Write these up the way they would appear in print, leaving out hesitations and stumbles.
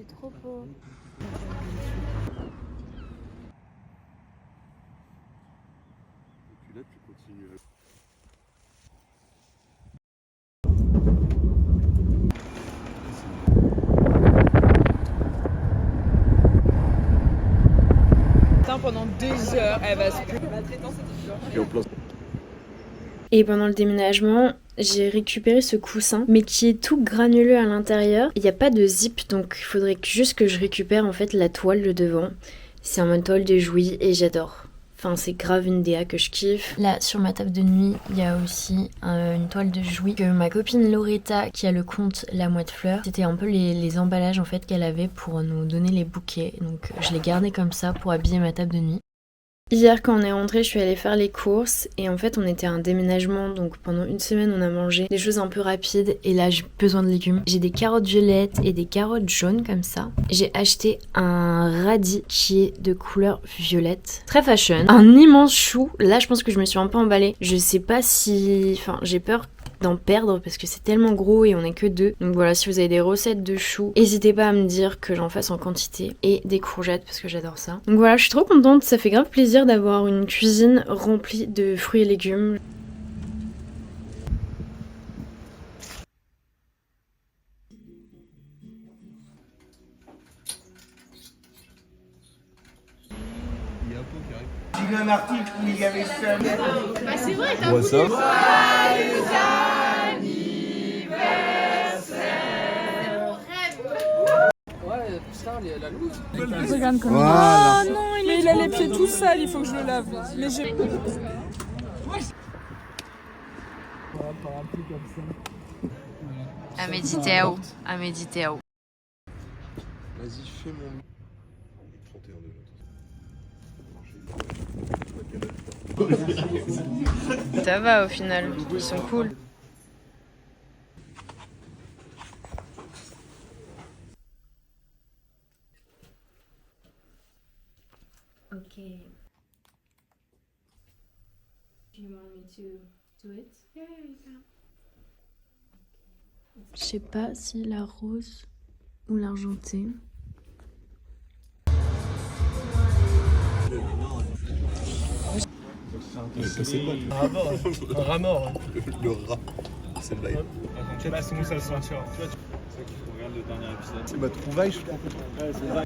c'est trop beau. Et puis là, tu continues. Pendant 2 heures, elle va se plaindre. Et en plein. Et pendant le déménagement, j'ai récupéré ce coussin, mais qui est tout granuleux à l'intérieur. Il n'y a pas de zip, donc il faudrait juste que je récupère en fait la toile de devant. C'est en mode toile de Jouy et j'adore. Enfin, c'est grave une DA que je kiffe. Là, sur ma table de nuit, il y a aussi une toile de Jouy que ma copine Loretta, qui a le compte La Moite Fleur, c'était un peu les emballages en fait qu'elle avait pour nous donner les bouquets. Donc je l'ai gardé comme ça pour habiller ma table de nuit. Hier quand on est rentré, je suis allée faire les courses et en fait on était à un déménagement, donc pendant une semaine on a mangé des choses un peu rapides et là j'ai besoin de légumes. J'ai des carottes violettes et des carottes jaunes comme ça. J'ai acheté un radis qui est de couleur violette, très fashion. Un immense chou, là je pense que je me suis un peu emballée. Je sais pas si... Enfin j'ai peur d'en perdre parce que c'est tellement gros et on est que 2. Donc voilà, si vous avez des recettes de choux, n'hésitez pas à me dire que j'en fasse en quantité. Et des courgettes parce que j'adore ça. Donc voilà, je suis trop contente, ça fait grave plaisir d'avoir une cuisine remplie de fruits et légumes. Il y a un pot qui arrive. J'ai lu un article où il y avait ça. Bah c'est vrai, t'as On voit ça. Ouais, putain, la loose. Regarde comme voilà. Oh non, mais il a les pieds tout sales, il faut que je le lave. Mais j'ai... À méditer à haut, à méditer à haut. Vas-y, fais mon. 31 de Ça va au final, ils sont cool. Ok. Do you want me to do it? Yeah, you can. Je sais pas si la rose ou l'argenté. Un rat mort. Le rat. C'est le bail. Je sais pas comment ça se sentir. Tu vois, c'est ça qu'il faut regarder le dernier épisode. C'est ma trouvaille, je crois. Ouais, c'est vrai.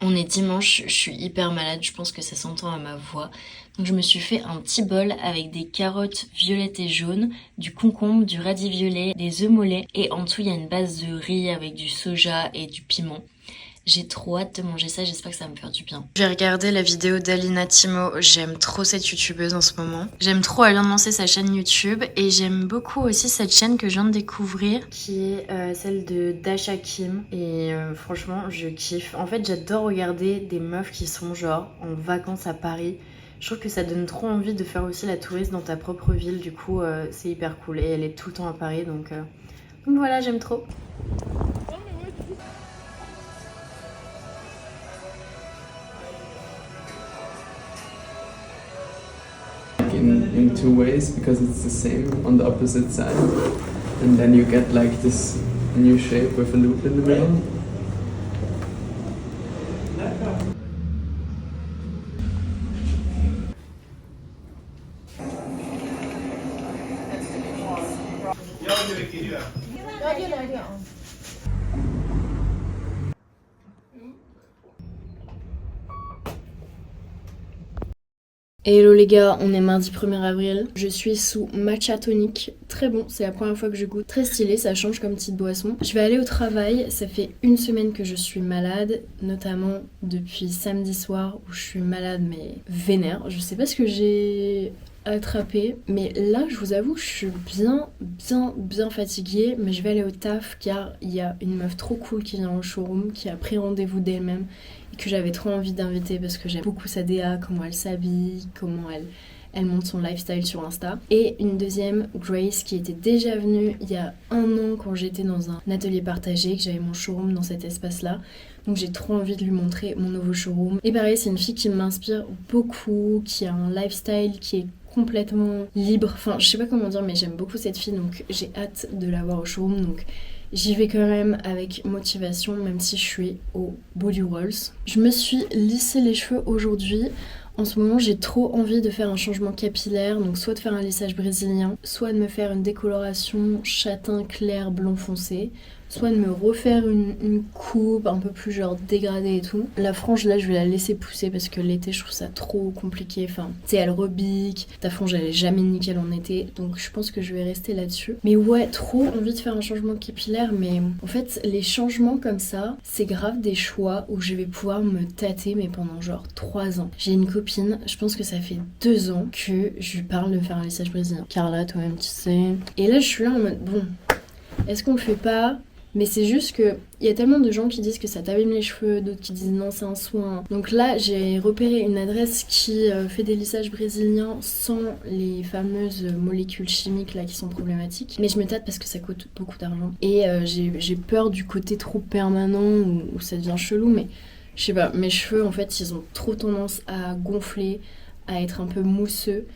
On est dimanche, je suis hyper malade, je pense que ça s'entend à ma voix. Donc je me suis fait un petit bol avec des carottes violettes et jaunes, du concombre, du radis violet, des œufs mollets et en dessous il y a une base de riz avec du soja et du piment. J'ai trop hâte de manger ça, j'espère que ça va me faire du bien. J'ai regardé la vidéo d'Alina Timo, j'aime trop cette youtubeuse en ce moment. J'aime trop, elle vient de lancer sa chaîne YouTube et j'aime beaucoup aussi cette chaîne que je viens de découvrir qui est celle de Dasha Kim et franchement je kiffe. En fait j'adore regarder des meufs qui sont genre en vacances à Paris. Je trouve que ça donne trop envie de faire aussi la touriste dans ta propre ville, du coup c'est hyper cool et elle est tout le temps à Paris donc voilà, j'aime trop. in two ways because it's the same on the opposite side, and then you get like this new shape with a loop in the middle. Hello les gars, on est mardi 1er avril. Je suis sous matcha tonic. Très bon, c'est la première fois que je goûte. Très stylé, ça change comme petite boisson. Je vais aller au travail. Ça fait une semaine que je suis malade, notamment depuis samedi soir où je suis malade mais vénère. Je sais pas ce que j'ai attraper. Mais là, je vous avoue, je suis bien fatiguée. Mais je vais aller au taf car il y a une meuf trop cool qui vient au showroom, qui a pris rendez-vous d'elle-même et que j'avais trop envie d'inviter parce que j'aime beaucoup sa DA, comment elle s'habille, comment elle montre son lifestyle sur Insta. Et une deuxième, Grace, qui était déjà venue il y a 1 an quand j'étais dans un atelier partagé, que j'avais mon showroom dans cet espace-là. Donc j'ai trop envie de lui montrer mon nouveau showroom. Et pareil, c'est une fille qui m'inspire beaucoup, qui a un lifestyle qui est complètement libre. Enfin, je sais pas comment dire, mais j'aime beaucoup cette fille, donc j'ai hâte de la voir au showroom. Donc j'y vais quand même avec motivation, même si je suis au Body Rolls. Je me suis lissé les cheveux aujourd'hui. En ce moment, j'ai trop envie de faire un changement capillaire, donc soit de faire un lissage brésilien, soit de me faire une décoloration châtain clair blond foncé, soit de me refaire une coupe un peu plus genre dégradée et tout. La frange là, je vais la laisser pousser parce que l'été, je trouve ça trop compliqué. Enfin, tu sais, elle rebique, ta frange elle est jamais nickel en été, donc je pense que je vais rester là-dessus. Mais ouais, trop envie de faire un changement capillaire, mais en fait, les changements comme ça, c'est grave des choix où je vais pouvoir me tâter, mais pendant genre 3 ans. J'ai une copine, je pense que ça fait 2 ans que je lui parle de me faire un lissage brésilien. Carla, toi-même, tu sais. Et là, je suis là en mode, bon, est-ce qu'on le fait pas ? Mais c'est juste que il y a tellement de gens qui disent que ça t'abîme les cheveux, d'autres qui disent non, c'est un soin. Donc là, j'ai repéré une adresse qui fait des lissages brésiliens sans les fameuses molécules chimiques là qui sont problématiques. Mais je me tâte parce que ça coûte beaucoup d'argent. Et j'ai peur du côté trop permanent où ça devient chelou. Mais je sais pas, mes cheveux en fait, ils ont trop tendance à gonfler, à être un peu mousseux.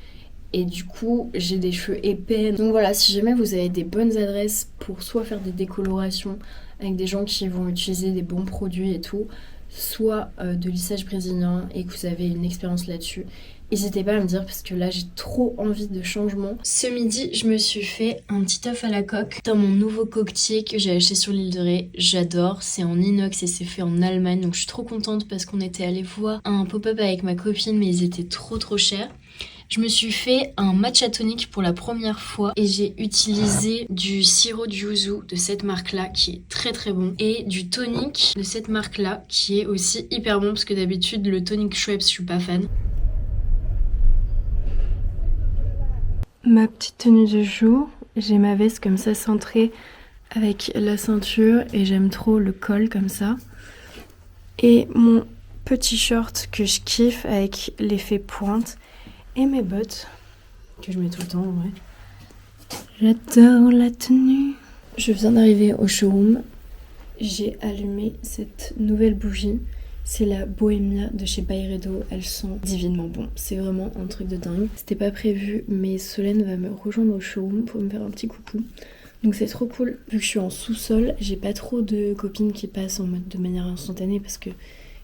Et du coup, j'ai des cheveux épais. Donc voilà, si jamais vous avez des bonnes adresses pour soit faire des décolorations avec des gens qui vont utiliser des bons produits et tout, soit de lissage brésilien et que vous avez une expérience là-dessus, n'hésitez pas à me dire parce que là, j'ai trop envie de changement. Ce midi, je me suis fait un petit œuf à la coque dans mon nouveau coquetier que j'ai acheté sur l'île de Ré. J'adore, c'est en inox et c'est fait en Allemagne. Donc je suis trop contente parce qu'on était allé voir un pop-up avec ma copine, mais ils étaient trop chers. Je me suis fait un matcha tonic pour la première fois et j'ai utilisé du sirop de yuzu de cette marque-là qui est très bon et du tonic de cette marque-là qui est aussi hyper bon parce que d'habitude le tonic Schweppes je suis pas fan. Ma petite tenue de jour, j'ai ma veste comme ça centrée avec la ceinture et j'aime trop le col comme ça. Et mon petit short que je kiffe avec l'effet pointe. Et mes bottes, que je mets tout le temps en vrai. J'adore la tenue. Je viens d'arriver au showroom. J'ai allumé cette nouvelle bougie. C'est la Bohemia de chez Byredo. Elle sent divinement bon. C'est vraiment un truc de dingue. C'était pas prévu, mais Solène va me rejoindre au showroom pour me faire un petit coucou. Donc c'est trop cool. Vu que je suis en sous-sol, j'ai pas trop de copines qui passent en mode de manière instantanée parce que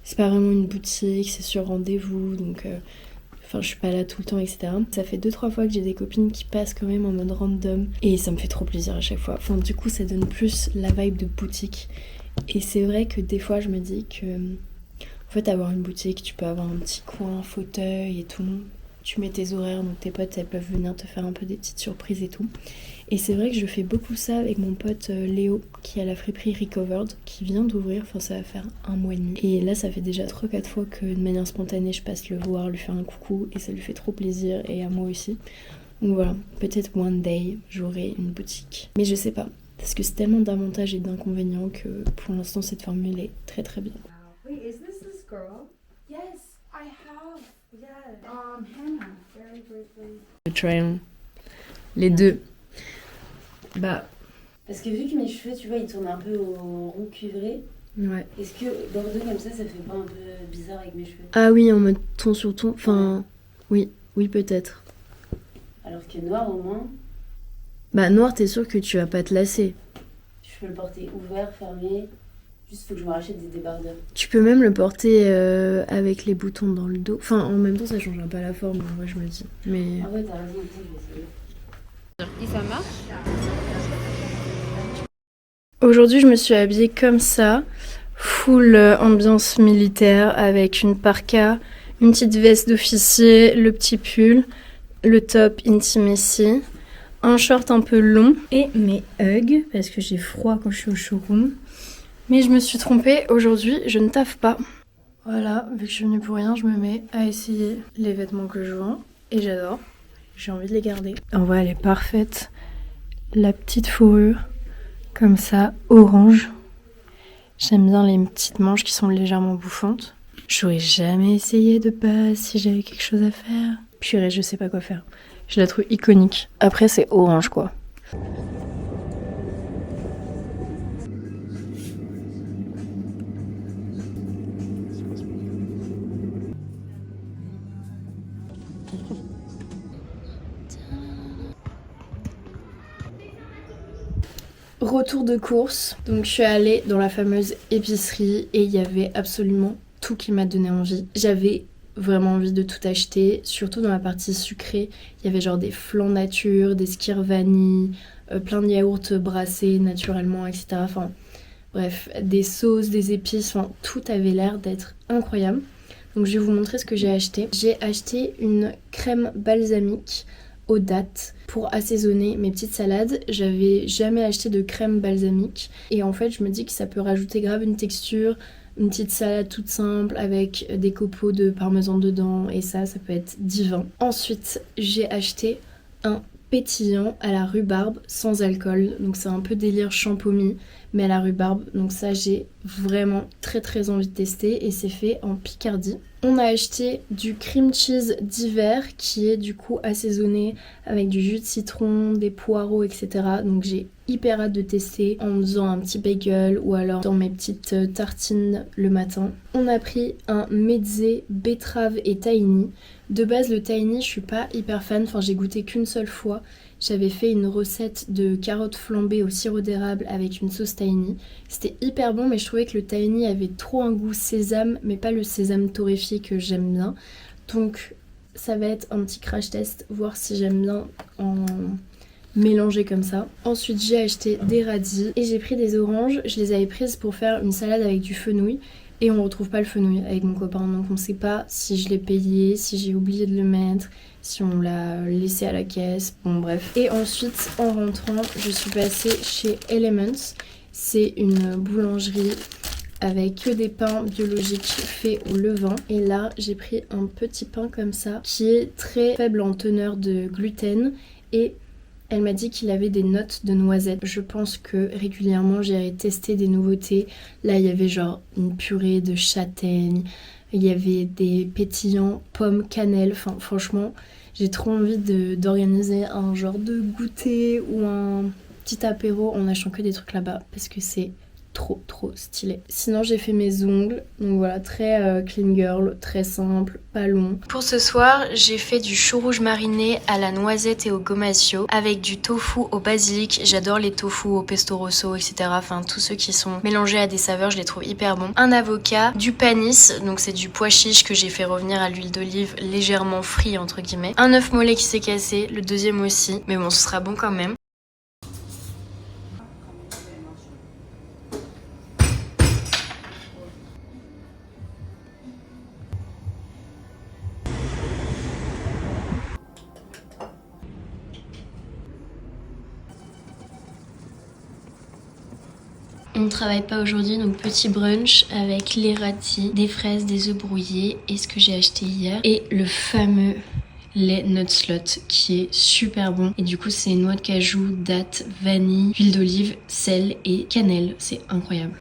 c'est pas vraiment une boutique, c'est sur rendez-vous. Donc... Enfin, je suis pas là tout le temps, etc. Ça fait 2-3 fois que j'ai des copines qui passent quand même en mode random. Et ça me fait trop plaisir à chaque fois. Enfin, du coup, ça donne plus la vibe de boutique. Et c'est vrai que des fois, je me dis que... En fait, avoir une boutique, tu peux avoir un petit coin, un fauteuil et tout. Tu mets tes horaires, donc tes potes, elles peuvent venir te faire un peu des petites surprises et tout. Et c'est vrai que je fais beaucoup ça avec mon pote Léo, qui a la friperie Recovered, qui vient d'ouvrir, enfin ça va faire 1 mois et demi. Et là, ça fait déjà 3-4 fois que de manière spontanée, je passe le voir, lui faire un coucou, et ça lui fait trop plaisir, et à moi aussi. Donc voilà, peut-être one day, j'aurai une boutique. Mais je sais pas, parce que c'est tellement d'avantages et d'inconvénients que pour l'instant, cette formule est très bien. Wait, is this girl? Yes, I have. Yeah. Hannah. Very briefly. Le try-on. Les deux. Bah. Parce que vu que mes cheveux, tu vois, ils tournent un peu au rond cuivré. Ouais. Est-ce que bordeaux comme ça fait pas un peu bizarre avec mes cheveux? Ah oui, en mode ton sur ton. Enfin, oui, peut-être. Alors que noir au moins. Bah noir, t'es sûr que tu vas pas te lasser. Je peux le porter ouvert, fermé. Juste faut que je me rachète des débardeurs. Tu peux même le porter avec les boutons dans le dos. Enfin, en même temps, ça changera pas la forme, en vrai, je me dis. Mais... Ah ouais, t'as raison, attends, je vais essayer. Et ça marche? Aujourd'hui, je me suis habillée comme ça, full ambiance militaire, avec une parka, une petite veste d'officier, le petit pull, le top intimacy, un short un peu long et mes Ugg, parce que j'ai froid quand je suis au showroom. Mais je me suis trompée, aujourd'hui, je ne taffe pas. Voilà, vu que je suis venue pour rien, je me mets à essayer les vêtements que je vends, et j'adore. j'ai envie de les garder. En vrai, elle est parfaite. La petite fourrure, comme ça, orange. J'aime bien les petites manches qui sont légèrement bouffantes. J'aurais jamais essayé de base si j'avais quelque chose à faire. Purée, je sais pas quoi faire. Je la trouve iconique. Après, c'est orange, quoi. Retour de course, donc je suis allée dans la fameuse épicerie et il y avait absolument tout qui m'a donné envie. J'avais vraiment envie de tout acheter, surtout dans la partie sucrée. Il y avait genre des flancs nature, des skyrs vanille, plein de yaourts brassés naturellement, etc. Enfin bref, des sauces, des épices, enfin tout avait l'air d'être incroyable. Donc je vais vous montrer ce que j'ai acheté. J'ai acheté une crème balsamique aux dattes pour assaisonner mes petites salades. J'avais jamais acheté de crème balsamique et en fait je me dis que ça peut rajouter grave une texture, une petite salade toute simple avec des copeaux de parmesan dedans et ça peut être divin. Ensuite j'ai acheté un pétillant à la rhubarbe sans alcool, donc c'est un peu délire champomis mais à la rhubarbe, donc ça j'ai vraiment très envie de tester et c'est fait en Picardie. On a acheté du cream cheese d'hiver qui est du coup assaisonné avec du jus de citron, des poireaux, etc. Donc j'ai hyper hâte de tester en faisant un petit bagel ou alors dans mes petites tartines le matin. On a pris un mezze betterave et tahini. De base le tahini je suis pas hyper fan, enfin j'ai goûté qu'une seule fois. J'avais fait une recette de carottes flambées au sirop d'érable avec une sauce tahini. C'était hyper bon mais je trouvais que le tahini avait trop un goût sésame mais pas le sésame torréfié que j'aime bien. Donc ça va être un petit crash test, voir si j'aime bien en mélanger comme ça. Ensuite j'ai acheté des radis et j'ai pris des oranges. Je les avais prises pour faire une salade avec du fenouil. Et on retrouve pas le fenouil avec mon copain, donc on sait pas si je l'ai payé, si j'ai oublié de le mettre, si on l'a laissé à la caisse, bon bref. Et ensuite, en rentrant, je suis passée chez Elements. C'est une boulangerie avec que des pains biologiques faits au levain. Et là, j'ai pris un petit pain comme ça, qui est très faible en teneur de gluten et elle m'a dit qu'il avait des notes de noisettes. Je pense que régulièrement j'irai tester des nouveautés. Là il y avait genre une purée de châtaigne, il y avait des pétillants pommes cannelle. Enfin franchement j'ai trop envie d'organiser un genre de goûter ou un petit apéro en achetant que des trucs là-bas parce que c'est trop stylé. Sinon j'ai fait mes ongles, donc voilà, très clean girl, très simple, pas long. Pour ce soir j'ai fait du chou rouge mariné à la noisette et au gomasio avec du tofu au basilic. J'adore les tofu au pesto rosso, etc. Enfin tous ceux qui sont mélangés à des saveurs, je les trouve hyper bons. Un avocat, du panis, donc c'est du pois chiche que j'ai fait revenir à l'huile d'olive légèrement frit entre guillemets. Un œuf mollet qui s'est cassé, le deuxième aussi, mais bon ce sera bon quand même. On ne travaille pas aujourd'hui, donc petit brunch avec les râtis, des fraises, des œufs brouillés et ce que j'ai acheté hier. Et le fameux lait Nutslot qui est super bon. Et du coup c'est noix de cajou, dattes, vanille, huile d'olive, sel et cannelle. C'est incroyable.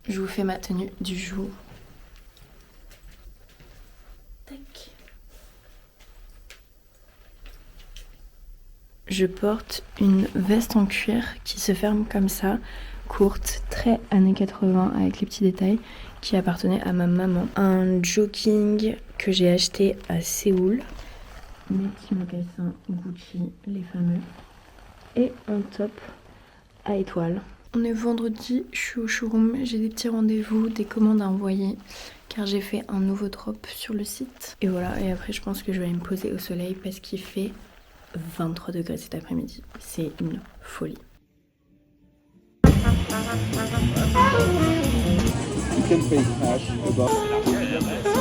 Je vous fais ma tenue du jour. Tac. Je porte une veste en cuir qui se ferme comme ça, courte, très années 80 avec les petits détails, qui appartenait à ma maman. Un jogging que j'ai acheté à Séoul. Mes petits mocassins Gucci, les fameux. Et un top à étoiles. On est vendredi, je suis au showroom, j'ai des petits rendez-vous, des commandes à envoyer car j'ai fait un nouveau drop sur le site. Et voilà, et après je pense que je vais aller me poser au soleil parce qu'il fait 23 degrés cet après-midi. C'est une folie. You can pay cash about